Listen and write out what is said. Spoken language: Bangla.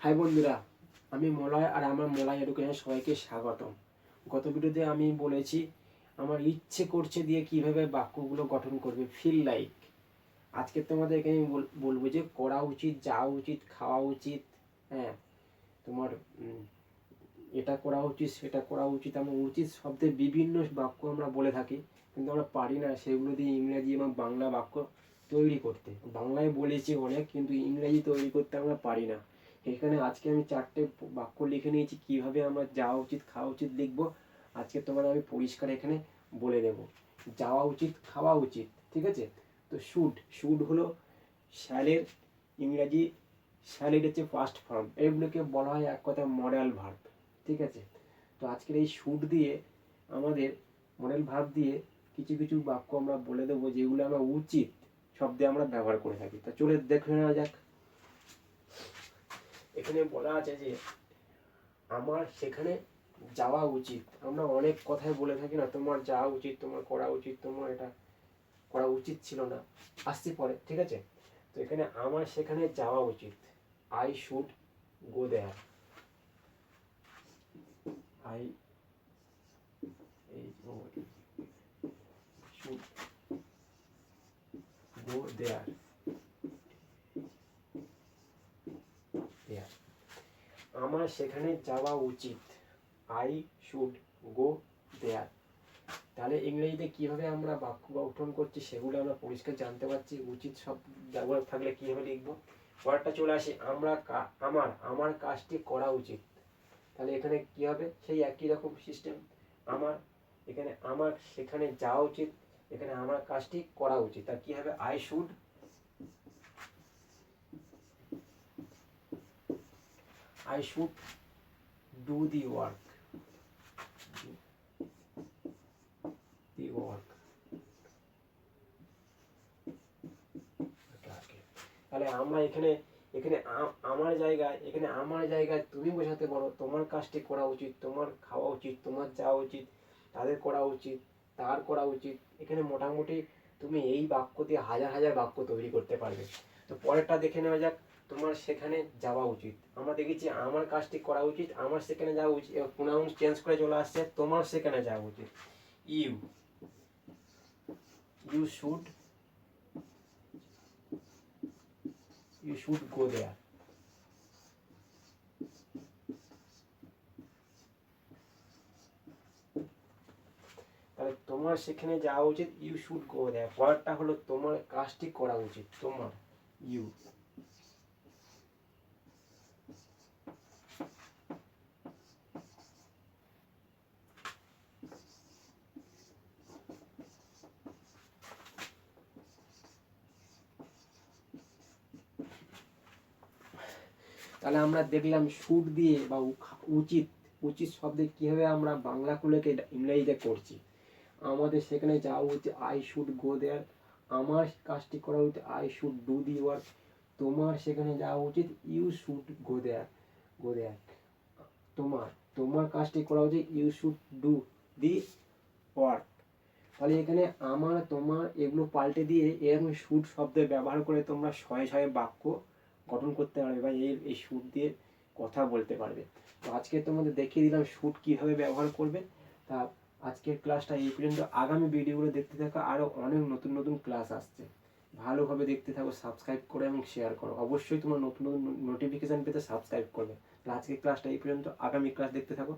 হাই বন্ধুরা, আমি মলয় আর আমার মলয় এডুকেশন সবাইকে স্বাগতম। গত ভিডিওতে আমি বলেছি আমার ইচ্ছে করছে দিয়ে কিভাবে বাক্যগুলো গঠন করবে, ফিল লাইক। আজকে তোমাদেরকে আমি বলবো যে করা উচিত, যাওয়া উচিত, খাওয়া উচিত, হ্যাঁ তোমার এটা করা উচিত, সেটা করা উচিত। আমার উচিত শব্দের বিভিন্ন বাক্য আমরা বলে থাকি, কিন্তু আমরা পারি না সেগুলো দিয়ে ইংরেজি এবং বাংলা বাক্য তৈরি করতে। বাংলায় বলেছি অনেক, কিন্তু ইংরেজি তৈরি করতে আমরা পারি না। এখানে আজকে আমি 4টে বাক্য লিখে নিয়েছি কিভাবে আমরা যাওয়া উচিত, খাওয়া উচিত লিখবো। আজকে তোমার আমি পরিষ্কার এখানে বলে দেব। যাওয়া উচিত, খাওয়া উচিত, ঠিক আছে? তো শুড হলো শ্যালের ইংরাজি, শ্যালের হচ্ছে পাস্ট ফর্ম। এগুলোকে বলা হয় এক কথায় মডেল ভার্ব, ঠিক আছে? তো আজকের এই শুড দিয়ে আমাদের মডেল ভার্ব দিয়ে কিছু কিছু বাক্য আমরা বলে দেবো যেগুলো আমরা উচিত শব্দে আমরা ব্যবহার করে থাকি। তা চলে দেখে নেওয়া যাক। এখানে বলা আছে যে আমার সেখানে যাওয়া উচিত। আমরা অনেক কথাই বলে থাকি না, তোমার যাওয়া উচিত, তোমার করা উচিত, তোমার এটা করা উচিত ছিল না, আসছি পরে, ঠিক আছে? তো এখানে আমার সেখানে যাওয়া উচিত, I should go there. I should go there. আমার সেখানে যাওয়া উচিত, আই শুড গো দেয়ার। তাহলে ইংরেজিতে কিভাবে আমরা বাক্য গঠন করছি সেগুলো আমরা পরিষ্কার জানতে পারছি। উচিত সব ব্যবহার থাকলে কিভাবে লিখবো। পরেরটা চলে আসি, আমার কাজটি করা উচিত। তাহলে এখানে কি হবে, সেই একই রকম সিস্টেম। আমার এখানে আমার সেখানে যাওয়া উচিত, এখানে আমার কাজটি করা উচিত। তা কি হবে, I should do the work. তাহলে আমরা এখানে এখানে আমার জায়গায় তুমি বোঝাতে পারো তোমার কাজটি করা উচিত, তোমার খাওয়া উচিত, তোমার যাওয়া উচিত, তাদের করা উচিত, তার করা উচিত। এখানে মোটামুটি তুমি এই বাক্য দিয়ে হাজার হাজার বাক্য তৈরি করতে পারবে। তো পরেরটা দেখে নেওয়া যাক, তোমার সেখানে যাওয়া উচিত। আমরা দেখেছি আমার কাজটি করা উচিত, আমার সেখানে যাওয়া উচিত। প্রোনাউন চেঞ্জ করে চলে আসছে, তোমার সেখানে যাওয়া উচিত। ইউ শুড গো দেয়ার। তাহলে তোমার সেখানে যাওয়া উচিত, ইউ শুড গো দেয়ার। পরেরটা হলো তোমার কাজটি করা উচিত, তোমার ইউ। তাহলে আমরা দেখলাম শুড দিয়ে বা উচিত, উচিত শব্দে কিভাবে আমরা বাংলা কুলেকে ইংরেজিতে করছি। আমাদের সেখানে যাওয়া উচিত, আই শুড গো দেয়ার। আমার কাজটি করা উচিত, I should do the work. তোমার সেখানে যাওয়া উচিত, ইউ শুড গো দেয়ার। তোমার তোমার কাজটি করা উচিত, you should do the work. তাহলে এখানে আমার, তোমার এগুলো পাল্টে দিয়ে এরকম শুড শব্দের ব্যবহার করে তোমরা শয়ে শয়ে বাক্য গঠন করতে পারবে বা এই শুড দিয়ে কথা বলতে পারবে। তো আজকে তোমাদের দেখিয়ে দিলাম শুড কীভাবে ব্যবহার করবে। তা আজকের ক্লাসটা এই পর্যন্ত। আগামী ভিডিওগুলো দেখতে থাকো, আরও অনেক নতুন নতুন ক্লাস আসছে। ভালোভাবে দেখতে থাকো, সাবস্ক্রাইব করো এবং শেয়ার করো। অবশ্যই তোমার নতুন নতুন নোটিফিকেশান পেতে সাবস্ক্রাইব করবে। আজকের ক্লাসটা এই পর্যন্ত, আগামী ক্লাস দেখতে থাকো।